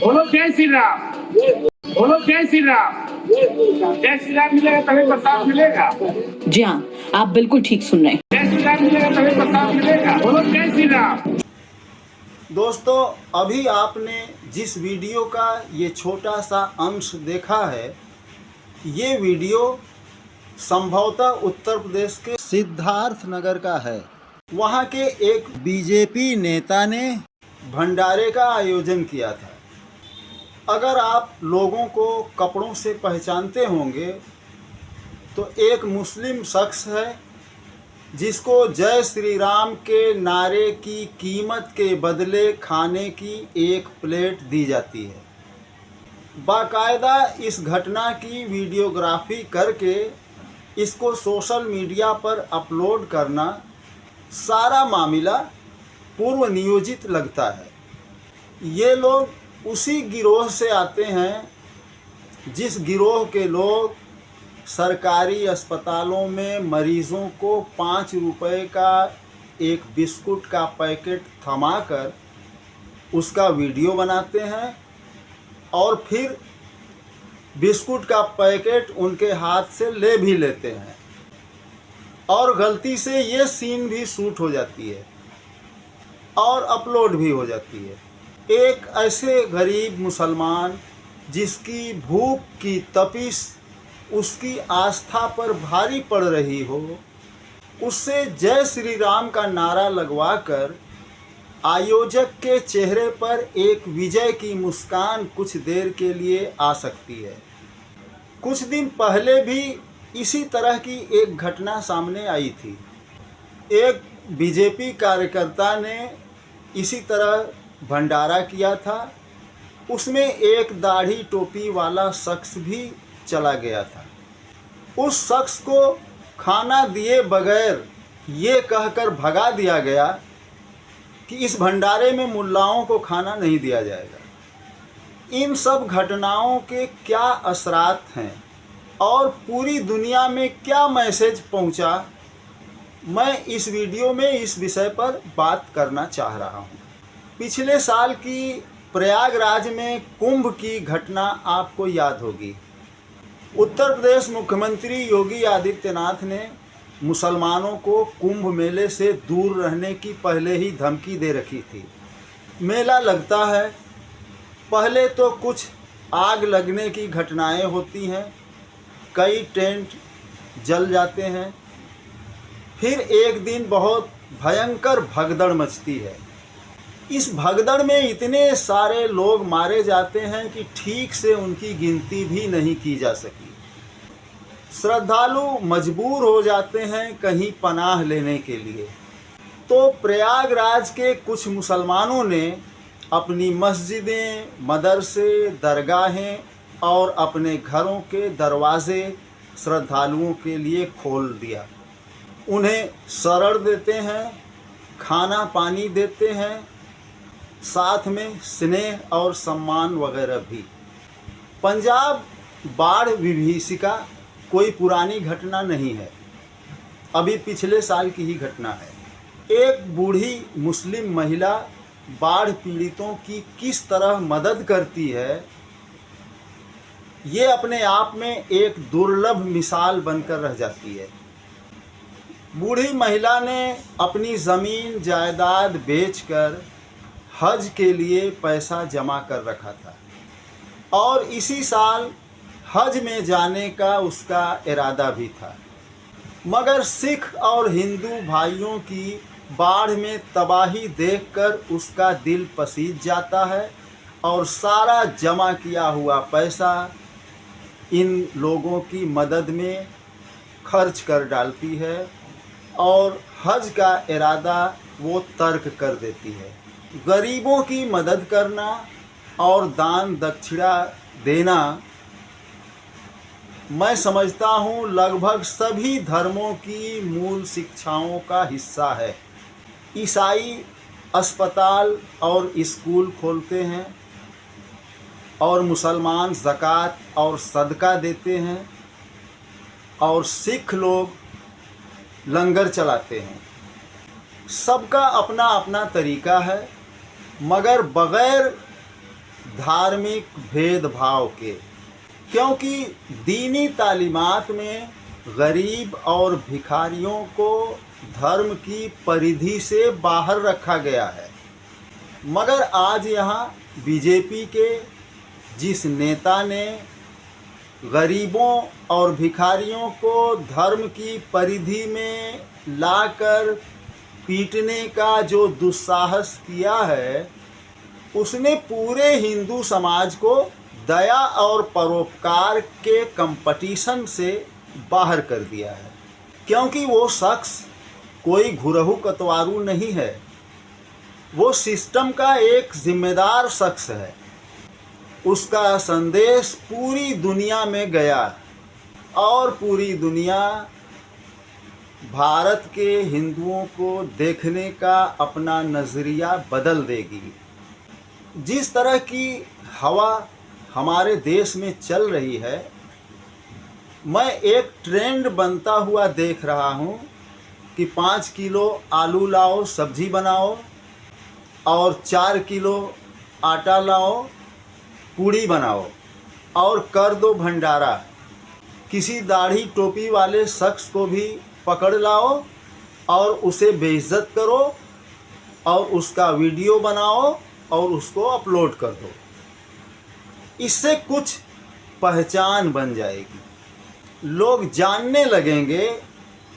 बोलो जय श्री राम, बोलो जय श्री राम। जय श्री राम मिलेगा तभी प्रसाद मिलेगा। जी हाँ, आप बिल्कुल ठीक सुन रहे हैं। जय श्री राम मिलेगा तभी प्रसाद मिलेगा। बोलो जय श्री राम। दोस्तों, अभी आपने जिस वीडियो का ये छोटा सा अंश देखा है, ये वीडियो संभवतः उत्तर प्रदेश के सिद्धार्थ नगर का है। वहाँ के एक बीजेपी नेता ने भंडारे का आयोजन किया था। अगर आप लोगों को कपड़ों से पहचानते होंगे तो एक मुस्लिम शख्स है जिसको जय श्री राम के नारे की कीमत के बदले खाने की एक प्लेट दी जाती है। बाकायदा इस घटना की वीडियोग्राफी करके इसको सोशल मीडिया पर अपलोड करना, सारा मामला पूर्व नियोजित लगता है। ये लोग उसी गिरोह से आते हैं जिस गिरोह के लोग सरकारी अस्पतालों में मरीज़ों को 5 रुपए का एक बिस्कुट का पैकेट थमाकर उसका वीडियो बनाते हैं और फिर बिस्कुट का पैकेट उनके हाथ से ले भी लेते हैं और गलती से ये सीन भी शूट हो जाती है और अपलोड भी हो जाती है। एक ऐसे गरीब मुसलमान जिसकी भूख की तपिश उसकी आस्था पर भारी पड़ रही हो, उससे जय श्री राम का नारा लगवाकर आयोजक के चेहरे पर एक विजय की मुस्कान कुछ देर के लिए आ सकती है। कुछ दिन पहले भी इसी तरह की एक घटना सामने आई थी। एक बीजेपी कार्यकर्ता ने इसी तरह भंडारा किया था। उसमें एक दाढ़ी टोपी वाला शख्स भी चला गया था। उस शख्स को खाना दिए बगैर ये कहकर भगा दिया गया कि इस भंडारे में मुल्लाओं को खाना नहीं दिया जाएगा। इन सब घटनाओं के क्या असरात हैं और पूरी दुनिया में क्या मैसेज पहुंचा, मैं इस वीडियो में इस विषय पर बात करना चाह रहा हूं। पिछले साल की प्रयागराज में कुंभ की घटना आपको याद होगी। उत्तर प्रदेश मुख्यमंत्री योगी आदित्यनाथ ने मुसलमानों को कुंभ मेले से दूर रहने की पहले ही धमकी दे रखी थी। मेला लगता है, पहले तो कुछ आग लगने की घटनाएं होती हैं, कई टेंट जल जाते हैं, फिर एक दिन बहुत भयंकर भगदड़ मचती है। इस भगदड़ में इतने सारे लोग मारे जाते हैं कि ठीक से उनकी गिनती भी नहीं की जा सकी। श्रद्धालु मजबूर हो जाते हैं कहीं पनाह लेने के लिए। तो प्रयागराज के कुछ मुसलमानों ने अपनी मस्जिदें, मदरसे, दरगाहें और अपने घरों के दरवाजे श्रद्धालुओं के लिए खोल दिया। उन्हें शरण देते हैं, खाना पानी देते हैं, साथ में स्नेह और सम्मान वगैरह भी। पंजाब बाढ़ विभीषिका कोई पुरानी घटना नहीं है, अभी पिछले साल की ही घटना है। एक बूढ़ी मुस्लिम महिला बाढ़ पीड़ितों की किस तरह मदद करती है, ये अपने आप में एक दुर्लभ मिसाल बनकर रह जाती है। बूढ़ी महिला ने अपनी ज़मीन जायदाद बेचकर हज के लिए पैसा जमा कर रखा था और इसी साल हज में जाने का उसका इरादा भी था, मगर सिख और हिंदू भाइयों की बाढ़ में तबाही देखकर उसका दिल पसीज जाता है और सारा जमा किया हुआ पैसा इन लोगों की मदद में खर्च कर डालती है और हज का इरादा वो तर्क कर देती है। गरीबों की मदद करना और दान दक्षिणा देना, मैं समझता हूँ लगभग सभी धर्मों की मूल शिक्षाओं का हिस्सा है। ईसाई अस्पताल और स्कूल खोलते हैं और मुसलमान ज़कात और सदका देते हैं और सिख लोग लंगर चलाते हैं। सबका अपना अपना तरीका है, मगर बग़ैर धार्मिक भेदभाव के, क्योंकि दीनी तालीमात में गरीब और भिखारियों को धर्म की परिधि से बाहर रखा गया है। मगर आज यहाँ बीजेपी के जिस नेता ने गरीबों और भिखारियों को धर्म की परिधि में लाकर पीटने का जो दुस्साहस किया है, उसने पूरे हिंदू समाज को दया और परोपकार के कंपटीशन से बाहर कर दिया है। क्योंकि वो शख्स कोई घुरहु कतवारू नहीं है, वो सिस्टम का एक जिम्मेदार शख्स है। उसका संदेश पूरी दुनिया में गया और पूरी दुनिया भारत के हिंदुओं को देखने का अपना नज़रिया बदल देगी। जिस तरह की हवा हमारे देश में चल रही है, मैं एक ट्रेंड बनता हुआ देख रहा हूँ कि 5 किलो आलू लाओ सब्जी बनाओ और 4 किलो आटा लाओ पूड़ी बनाओ और कर दो भंडारा। किसी दाढ़ी टोपी वाले शख्स को भी पकड़ लाओ और उसे बेइज्जत करो और उसका वीडियो बनाओ और उसको अपलोड कर दो। इससे कुछ पहचान बन जाएगी, लोग जानने लगेंगे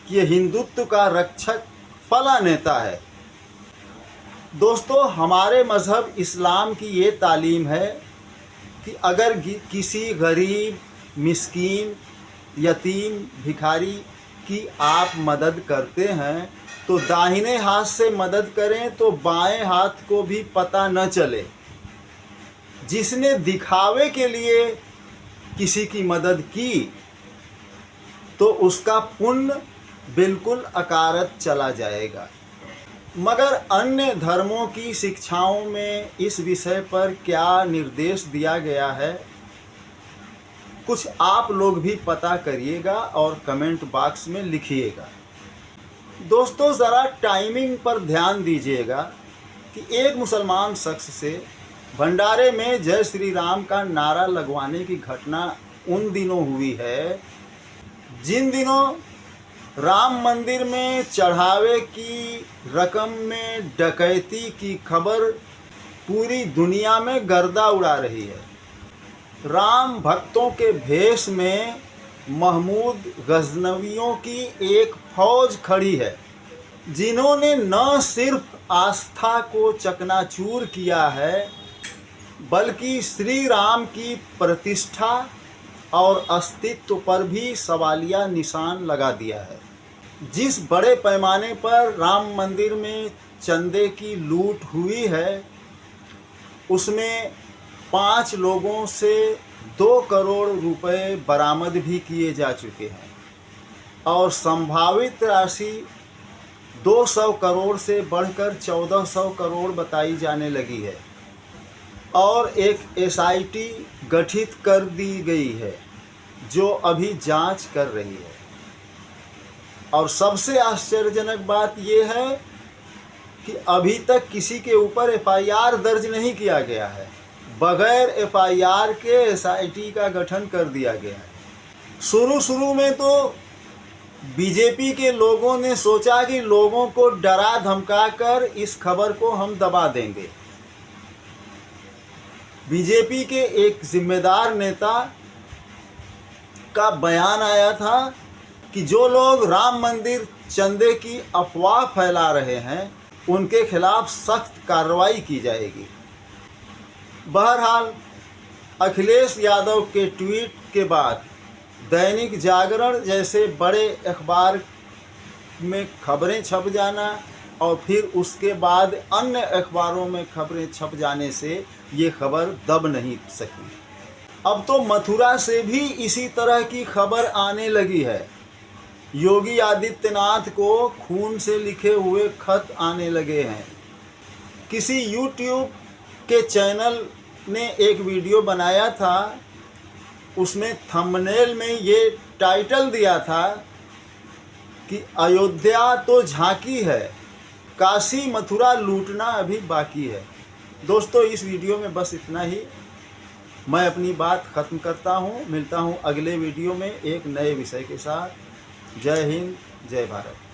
कि ये हिंदुत्व का रक्षक फला नेता है। दोस्तों, हमारे मज़हब इस्लाम की ये तालीम है कि अगर किसी गरीब, मिस्कीन, यतीम, भिखारी की आप मदद करते हैं तो दाहिने हाथ से मदद करें तो बाएं हाथ को भी पता न चले। जिसने दिखावे के लिए किसी की मदद की तो उसका पुण्य बिल्कुल अकारत चला जाएगा। मगर अन्य धर्मों की शिक्षाओं में इस विषय पर क्या निर्देश दिया गया है, कुछ आप लोग भी पता करिएगा और कमेंट बॉक्स में लिखिएगा। दोस्तों, ज़रा टाइमिंग पर ध्यान दीजिएगा कि एक मुसलमान शख्स से भंडारे में जय श्री राम का नारा लगवाने की घटना उन दिनों हुई है जिन दिनों राम मंदिर में चढ़ावे की रकम में डकैती की खबर पूरी दुनिया में गर्दा उड़ा रही है। राम भक्तों के भेष में महमूद गजनवियों की एक फौज खड़ी है, जिन्होंने न सिर्फ आस्था को चकनाचूर किया है बल्कि श्री राम की प्रतिष्ठा और अस्तित्व पर भी सवालिया निशान लगा दिया है। जिस बड़े पैमाने पर राम मंदिर में चंदे की लूट हुई है, उसमें 5 लोगों से 2 करोड़ रुपए बरामद भी किए जा चुके हैं और संभावित राशि 200 करोड़ से बढ़कर 1400 करोड़ बताई जाने लगी है और एक SIT गठित कर दी गई है जो अभी जांच कर रही है। और सबसे आश्चर्यजनक बात यह है कि अभी तक किसी के ऊपर FIR दर्ज नहीं किया गया है। बगैर FIR के SIT का गठन कर दिया गया है। शुरू में तो बीजेपी के लोगों ने सोचा कि लोगों को डरा धमका कर इस खबर को हम दबा देंगे। बीजेपी के एक जिम्मेदार नेता का बयान आया था कि जो लोग राम मंदिर चंदे की अफवाह फैला रहे हैं उनके खिलाफ सख्त कार्रवाई की जाएगी। बहरहाल, अखिलेश यादव के ट्वीट के बाद दैनिक जागरण जैसे बड़े अखबार में खबरें छप जाना और फिर उसके बाद अन्य अखबारों में खबरें छप जाने से ये खबर दब नहीं सकी। अब तो मथुरा से भी इसी तरह की खबर आने लगी है। योगी आदित्यनाथ को खून से लिखे हुए खत आने लगे हैं। किसी YouTube के चैनल ने एक वीडियो बनाया था, उसमें थंबनेल में ये टाइटल दिया था कि अयोध्या तो झांकी है, काशी मथुरा लूटना अभी बाकी है। दोस्तों, इस वीडियो में बस इतना ही। मैं अपनी बात ख़त्म करता हूँ। मिलता हूँ अगले वीडियो में एक नए विषय के साथ। जय हिंद, जय भारत।